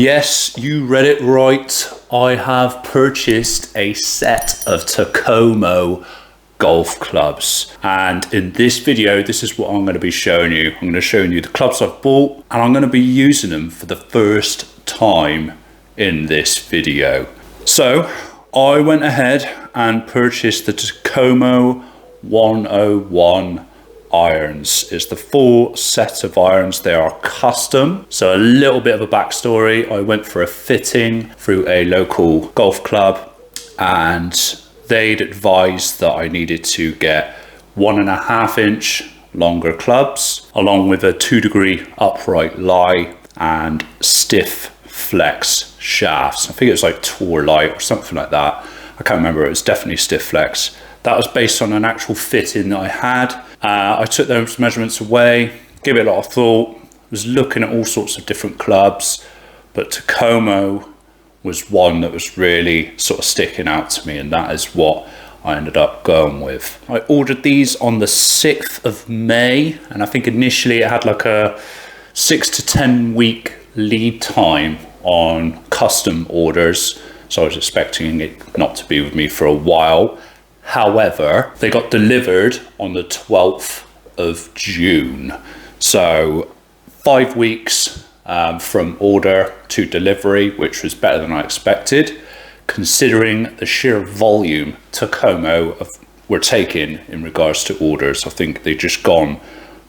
Yes, you read it right. I have purchased a set of Takomo golf clubs, and in this video this is what I'm going to be showing you. I'm going to show you the clubs I've bought, and I'm going to be using them for the first time in this video. So I went ahead and purchased the Takomo 101 irons. It's the full set of irons. They are custom. So a little bit of a backstory: I went for a fitting through a local golf club, and they'd advised that I needed to get 1.5 inch longer clubs, along with a 2-degree upright lie and stiff flex shafts. I think it was like Tour Light or something like that. I can't remember. It was definitely stiff flex. That was based on an actual fitting that I had. I took those measurements away, gave it a lot of thought, was looking at all sorts of different clubs, but Takomo was one that was really sort of sticking out to me, and that is what I ended up going with. I ordered these on the 6th of May, and I think initially it had like a 6 to 10 week lead time on custom orders, so I was expecting it not to be with me for a while. However, they got delivered on the 12th of June. So 5 weeks from order to delivery, which was better than I expected, considering the sheer volume Takomo were taking in regards to orders. I think they've just gone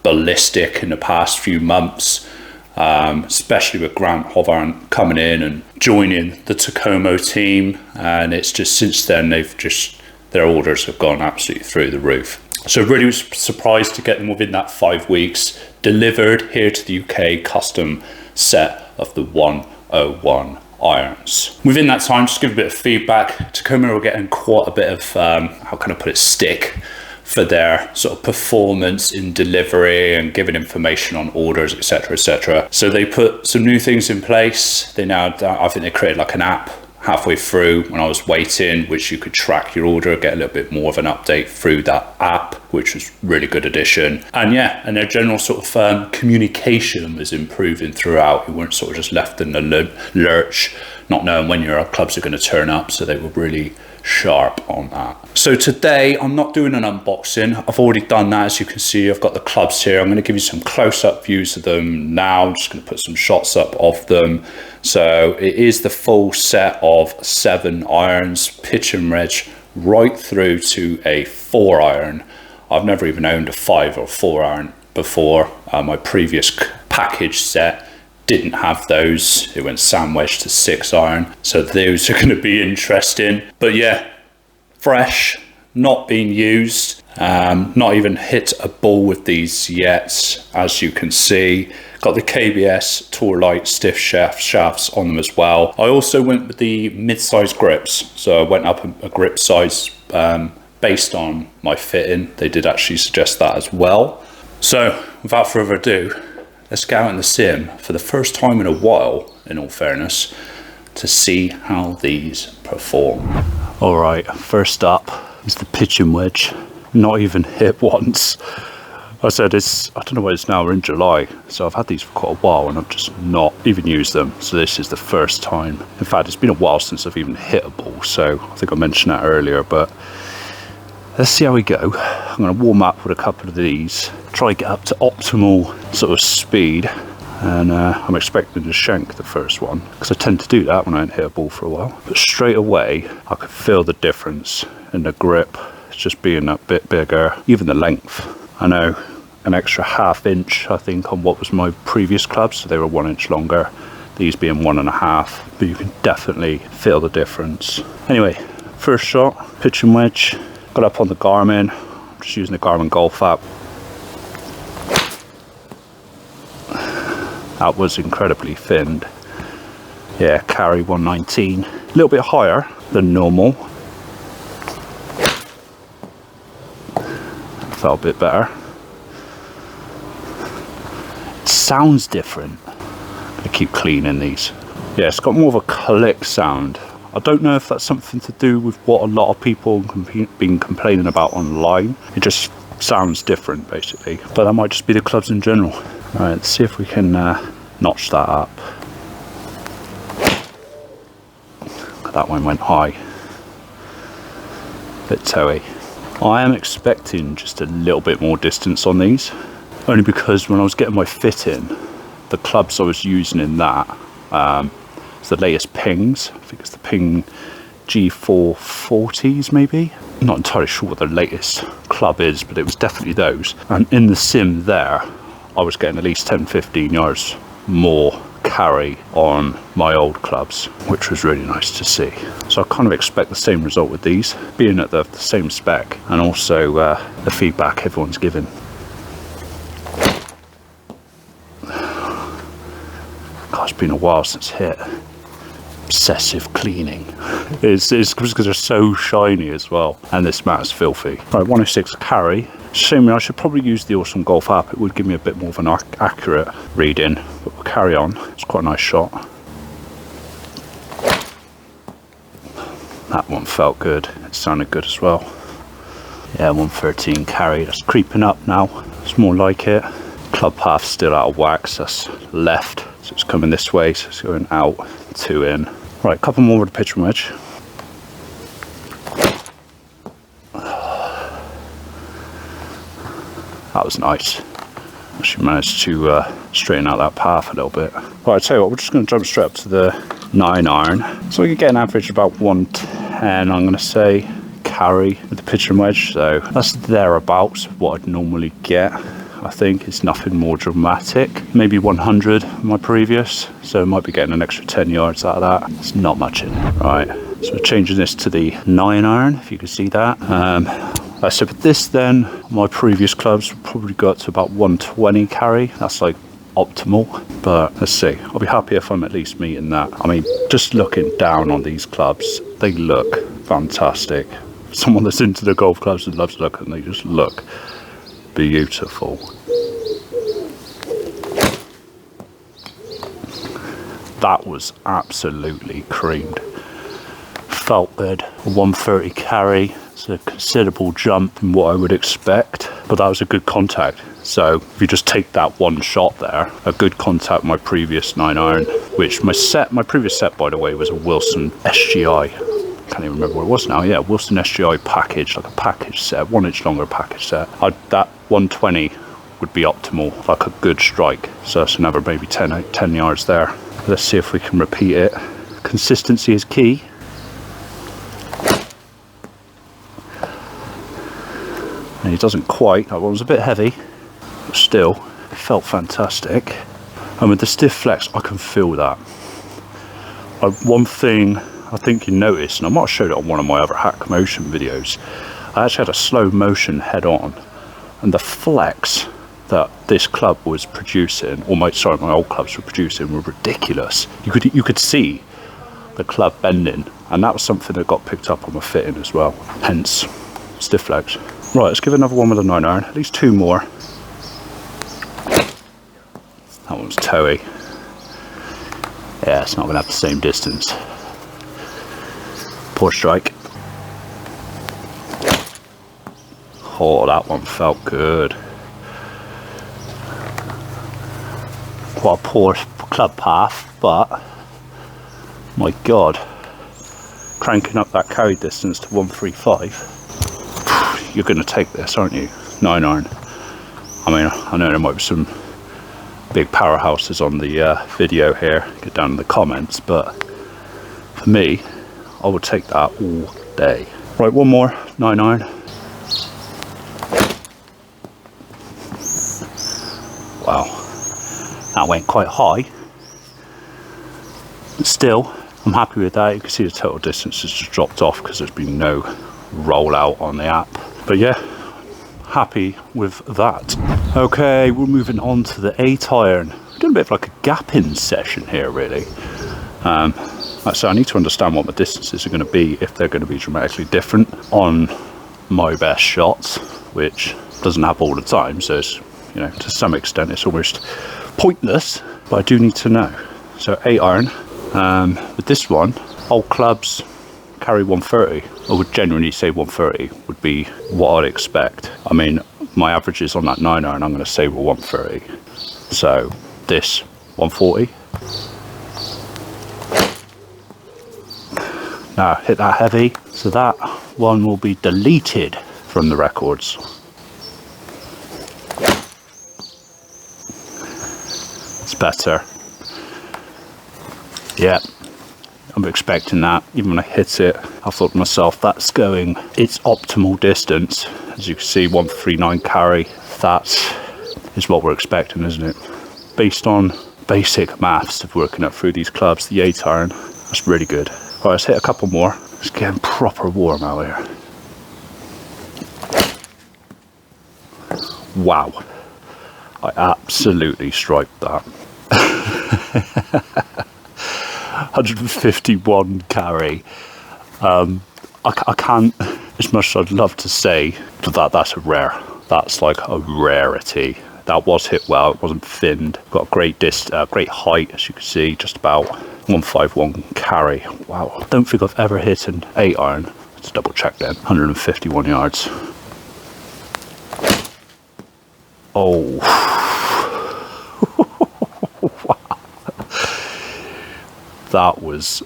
ballistic in the past few months, especially with Grant Hovarn coming in and joining the Takomo team. And it's just since then, their orders have gone absolutely through the roof. So really was surprised to get them within that 5 weeks, delivered here to the UK, custom set of the 101 irons. Within that time, just give a bit of feedback, Takomo were getting quite a bit of, how can I put it, stick for their sort of performance in delivery and giving information on orders, etc, etc. So they put some new things in place. They now, I think they created like an app halfway through when I was waiting, which you could track your order, get a little bit more of an update through that app, which was really good addition. And yeah, and their general sort of communication was improving throughout. You weren't sort of just left in the lurch, not knowing when your clubs are going to turn up. So they were really sharp on that. So today I'm not doing an unboxing. I've already done that. As you can see, I've got the clubs here. I'm going to give you some close-up views of them now. I'm just going to put some shots up of them. So it is the full set of 7 irons, pitch and wedge, right through to a 4 iron. I've never even owned a 5 or 4 iron before. My previous package set didn't have those. It went sandwich to 6 iron, so those are going to be interesting. But yeah, fresh, not being used, not even hit a ball with these yet. As you can see, got the KBS Tour Light stiff shafts on them as well. I also went with the mid-size grips, so I went up a grip size based on my fitting. They did actually suggest that as well. So without further ado, let's get out in the sim for the first time in a while, in all fairness, to see how these perform. All right, first up is the pitch and wedge. Not even hit once. I said I don't know what it's now, we're in July, so I've had these for quite a while and I've just not even used them. So this is the first time. In fact, it's been a while since I've even hit a ball, so I think I mentioned that earlier, but let's see how we go. I'm going to warm up with a couple of these, try to get up to optimal sort of speed, and I'm expecting to shank the first one, because I tend to do that when I don't hit a ball for a while. But straight away, I could feel the difference in the grip. It's just being a bit bigger, even the length. I know an extra 1/2 inch, I think, on what was my previous clubs, so they were 1 inch longer, these being 1.5, but you can definitely feel the difference. Anyway, first shot, pitch and wedge. Got up on the Garmin, I'm just using the Garmin Golf app. That was incredibly thinned. Yeah, carry 119, a little bit higher than normal. Felt a bit better. It sounds different. I'm gonna keep cleaning these. Yeah, it's got more of a click sound. I don't know if that's something to do with what a lot of people have been complaining about online. It just sounds different, basically. But that might just be the clubs in general. All right, let's see if we can notch that up. that one went high. Bit toey. I am expecting just a little bit more distance on these, only because when I was getting my fit in, the clubs I was using in that, it's the latest pings. I think it's the Ping G440s maybe. I'm not entirely sure what the latest club is, but it was definitely those. And in the sim there, I was getting at least 10-15 yards more carry on my old clubs, which was really nice to see. So I kind of expect the same result with these, being at the same spec, and also the feedback everyone's given. God, it's been a while since hit. Obsessive cleaning. It's because they're so shiny as well, and this mat is filthy. Right, 106 carry. Assuming I should probably use the Awesome Golf app, it would give me a bit more of an accurate reading, but we'll carry on. It's quite a nice shot. That one felt good. It sounded good as well. Yeah, 113 carry. That's creeping up now. It's more like it. Club path still out of whack, so that's left. So it's coming this way, so it's going out, 2 in. Right, a couple more with the pitching wedge. That was nice. Actually managed to straighten out that path a little bit. Right, I'll tell you what, we're just going to jump straight up to the 9 iron. So we can get an average of about 110, I'm going to say, carry with the pitching wedge. So that's thereabouts what I'd normally get. I think it's nothing more dramatic. Maybe 100 my previous, so I might be getting an extra 10 yards out of that. It's not much in it. Right, so we're changing this to the 9 iron, if you can see that. So with this then, my previous clubs probably got to about 120 carry. That's like optimal, but let's see. I'll be happy if I'm at least meeting that. I mean, just looking down on these clubs, they look fantastic. Someone that's into the golf clubs and loves to look at them, they just look beautiful. That was absolutely creamed. Felt good. 130 carry. It's a considerable jump from what I would expect, but that was a good contact. So if you just take that one shot there, a good contact with my previous 9 iron, which my previous set, by the way, was a Wilson SGI. Can't even remember what it was now. Yeah, Wilson SGI package, like a package set, 1 inch longer package set. That 120 would be optimal, like a good strike. So that's another maybe 10 yards there. Let's see if we can repeat it. Consistency is key. And he doesn't quite. That one was a bit heavy, but still, it felt fantastic. And with the stiff flex, I can feel that. One thing I think you noticed, and I might have showed it on one of my other hack motion videos, I actually had a slow motion head on, and the flex that this club was producing, or my old clubs were producing, were ridiculous. You could see the club bending, and that was something that got picked up on my fitting as well. Hence, stiff flex. Right, let's give it another one with a 9 iron. At least 2 more. That one was toey. Yeah, it's not going to have the same distance. Poor strike. Oh, that one felt good. Quite a poor club path, but my God, cranking up that carry distance to 135. You're going to take this, aren't you? 9 iron. I mean, I know there might be some big powerhouses on the video here. Get down in the comments, but for me, I would take that all day. Right, one more 9 iron. Wow, that went quite high. But still, I'm happy with that. You can see the total distance has just dropped off because there's been no rollout on the app. But yeah, happy with that. Okay, we're moving on to the 8 iron. We're doing a bit of like a gap in session here, really. So I need to understand what my distances are going to be, if they're going to be dramatically different on my best shots, which doesn't happen all the time. So it's, you know, to some extent, it's almost pointless, but I do need to know. So 8 iron. With this one, old clubs carry 130. I would genuinely say 130 would be what I'd expect. I mean, my averages on that 9 iron, I'm going to say were 130. So this 140. Now hit that heavy, so that one will be deleted from the records. It's better. Yeah, I'm expecting that. Even when I hit it, I thought to myself, that's going its optimal distance. As you can see, 139 carry. That is what we're expecting, isn't it? Based on basic maths of working up through these clubs, the 8-iron, that's really good. All right, let's hit a couple more. It's getting proper warm out here. Wow, I absolutely striped that. 151 carry. I can't, as much as I'd love to say that's a rare. That's like a rarity. That was hit well, it wasn't thinned. Got a great great height, as you can see, just about 151 carry. Wow, I don't think I've ever hit an 8-iron. Let's double check then. 151 yards. Oh. Wow. That was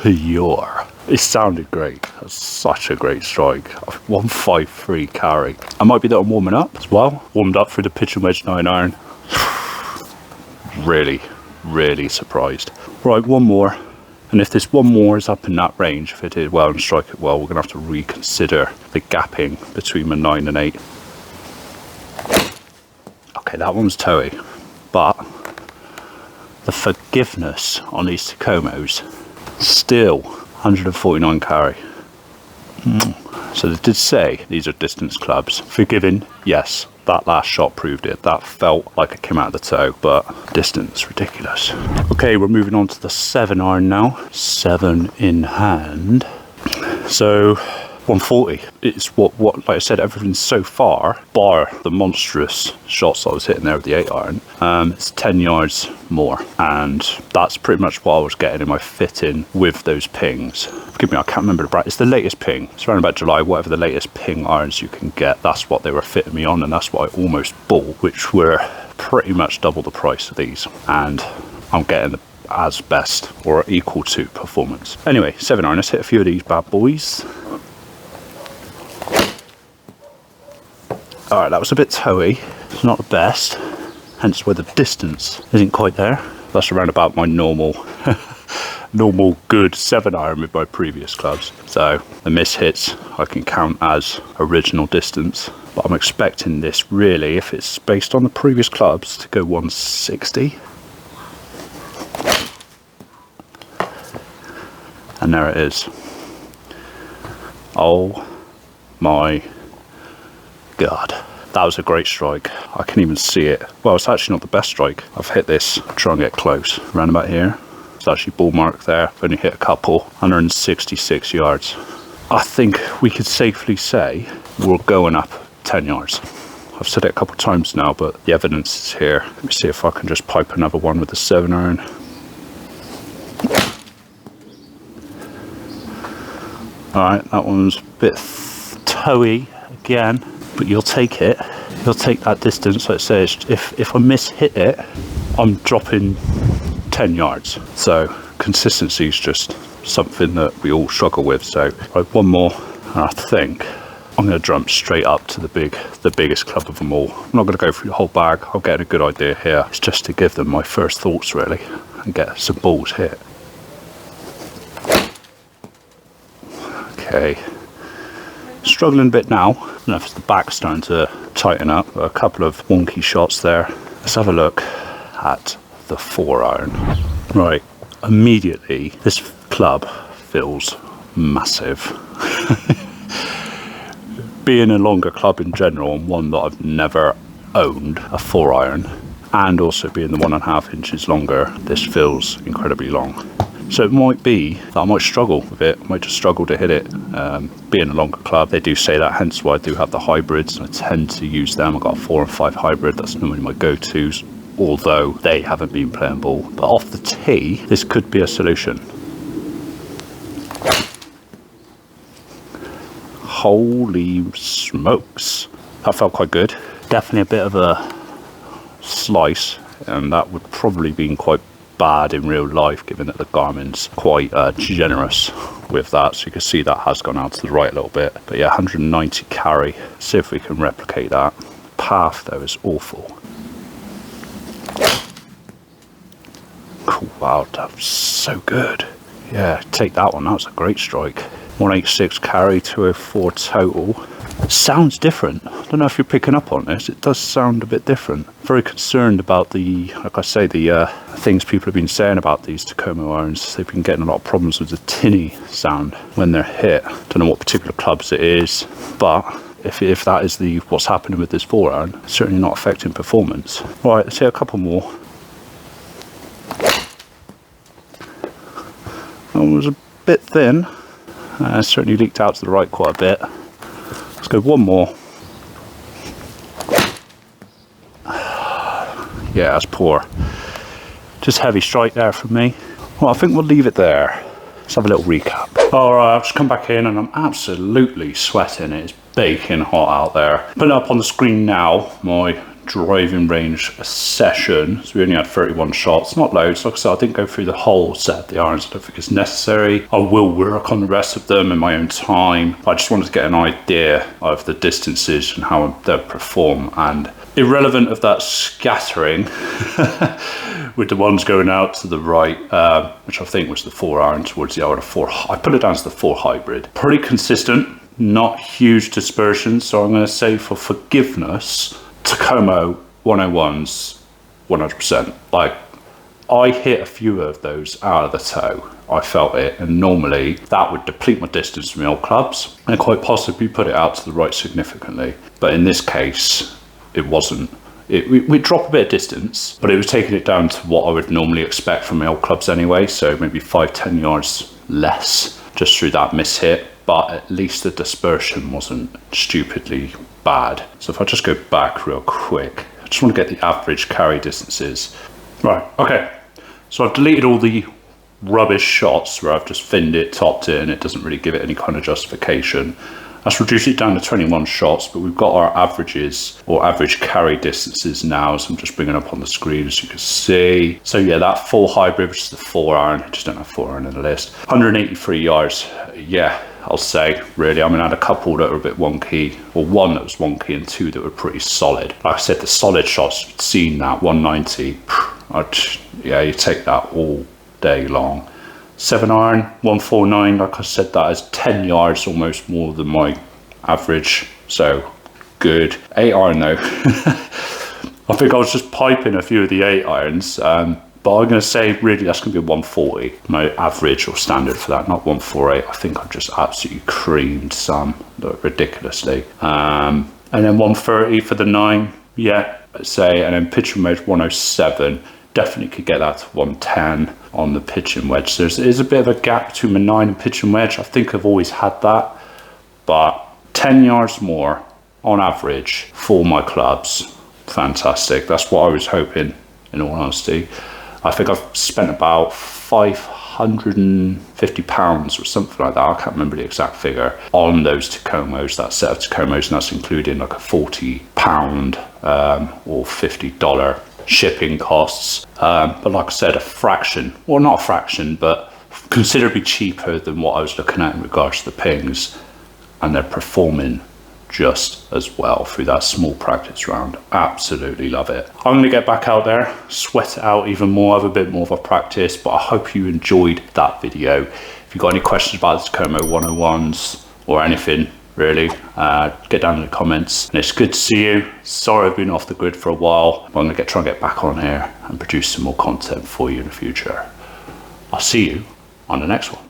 pure. It sounded great. That's such a great strike. 153 carry. I might be that I'm warming up as well. Warmed up through the pitch and wedge 9-iron. Really surprised. Right, one more. And if this one more is up in that range, if it did well and strike it well, we're gonna have to reconsider the gapping between the 9 and 8. Okay, that one's toey, but the forgiveness on these Takomos, still 149 carry. So they did say these are distance clubs. Forgiving, yes, that last shot proved it. That felt like it came out of the toe, but distance, ridiculous. Okay, we're moving on to the 7-iron now. 7 in hand. So 140. It's what like I said, everything so far, bar the monstrous shots I was hitting there with the 8-iron, it's 10 yards more, and that's pretty much what I was getting in my fitting with those pings. Forgive me, I can't remember the brand. It's the latest ping. It's around about July, whatever the latest ping irons you can get. That's what they were fitting me on, and that's what I almost bought, which were pretty much double the price of these, and I'm getting the as best or equal to performance. Anyway, 7-iron, let's hit a few of these bad boys. Alright, that was a bit toey. It's not the best, hence why the distance isn't quite there. That's around about my normal good 7-iron with my previous clubs. So the miss hits I can count as original distance, but I'm expecting this really, if it's based on the previous clubs, to go 160. And there it is. Oh my God, that was a great strike. I can even see it. Well, it's actually not the best strike. I've hit this, try and get close. Around about here. It's actually ball mark there. I've only hit a couple. 166 yards. I think we could safely say we're going up 10 yards. I've said it a couple of times now, but the evidence is here. Let me see if I can just pipe another one with the 7-iron. Alright, that one's a bit toey again. But you'll take it. You'll take that distance. Let's say if I miss hit it, I'm dropping 10 yards. So consistency is just something that we all struggle with. So right, one more, and I think I'm going to jump straight up to the biggest club of them all. I'm not going to go through the whole bag. I'm getting a good idea here. It's just to give them my first thoughts really, and get some balls hit. Okay. Struggling a bit now. I don't know if the back's starting to tighten up. A couple of wonky shots there. Let's have a look at the 4-iron. Right, immediately this club feels massive. Being a longer club in general, and one that I've never owned, a 4-iron, and also being the 1.5 inches longer, this feels incredibly long. So it might be that I might struggle with it, I might just struggle to hit it. Being a longer club, they do say that, hence why I do have the hybrids. I tend to use them. I've got a 4 and 5 hybrid, that's normally my go-tos, although they haven't been playing ball. But off the tee, this could be a solution. Holy smokes. That felt quite good. Definitely a bit of a slice, and that would probably been quite bad in real life, given that the Garmin's quite generous with that, so you can see that has gone out to the right a little bit. But yeah, 190 carry. See if we can replicate that. Path though is awful. Cool, wow, that was so good. Yeah, take that one, that was a great strike. 186 carry, 204 total. Sounds different. I don't know if you're picking up on this. It does sound a bit different. Very concerned about the, like I say, the things people have been saying about these Takomo irons. They've been getting a lot of problems with the tinny sound when they're hit. Don't know what particular clubs it is, but if that is what's happening with this 4-iron, it's certainly not affecting performance. All right, let's hit a couple more. That one was a bit thin. Certainly leaked out to the right quite a bit. Let's go one more. Yeah, that's poor. Just heavy strike there from me. Well, I think we'll leave it there. Let's have a little recap. All right, I've just come back in and I'm absolutely sweating. It's baking hot out there. Putting up on the screen now my driving range session. So we only had 31 shots, not loads. Like I said, I didn't go through the whole set of the irons. I don't think it's necessary. I will work on the rest of them in my own time. I just wanted to get an idea of the distances and how they'll perform, and irrelevant of that scattering with the ones going out to the right, which I think was the 4-iron towards the other 4. I put it down to the 4 hybrid. Pretty consistent, not huge dispersion. So I'm going to say, for forgiveness, Takomo 101s 100%. Like, I hit a few of those out of the toe. I felt it, and normally that would deplete my distance from the old clubs and quite possibly put it out to the right significantly. But in this case, it wasn't. We'd drop a bit of distance, but it was taking it down to what I would normally expect from my old clubs anyway. So maybe 5-10 yards less just through that mishit. But at least the dispersion wasn't stupidly bad. So if I just go back real quick, I just want to get the average carry distances. Right, okay. So I've deleted all the rubbish shots where I've just finned it, topped it, and it doesn't really give it any kind of justification. That's reduced it down to 21 shots, but we've got our averages, or average carry distances now. So I'm just bringing up on the screen as you can see. So yeah, that full hybrid, which is the 4-iron, I just don't have 4-iron in the list. 183 yards, yeah, I'll say, really. I mean, I had a couple that were a bit wonky, or one that was wonky and 2 that were pretty solid. Like I said, the solid shots, you've seen that, 190, yeah, you take that all day long. 7-iron, 149, like I said, that is 10 yards almost more than my average, so good. 8-iron though, I think I was just piping a few of the 8-irons, but I'm going to say really that's going to be 140, my average or standard for that, not 148. I think I've just absolutely creamed some ridiculously. And then 130 for the 9, yeah, let's say, and then pitching wedge 107. Definitely could get that to 110 on the pitching wedge. So there's a bit of a gap between the 9 and pitching wedge. I think I've always had that, but 10 yards more on average for my clubs. Fantastic. That's what I was hoping, in all honesty. I think I've spent about £550 or something like that. I can't remember the exact figure on those Takomos, that set of Takomos, and that's including like a £40 or $50 shipping costs, but like I said, a fraction, well, not a fraction, but considerably cheaper than what I was looking at in regards to the pings, and they're performing just as well through that small practice round. Absolutely love it. I'm going to get back out there, sweat it out even more, have a bit more of a practice, but I hope you enjoyed that video. If you've got any questions about the Takomo 101s or anything, really, get down in the comments. And it's good to see you. Sorry I've been off the grid for a while, but I'm going to try and get back on here and produce some more content for you in the future. I'll see you on the next one.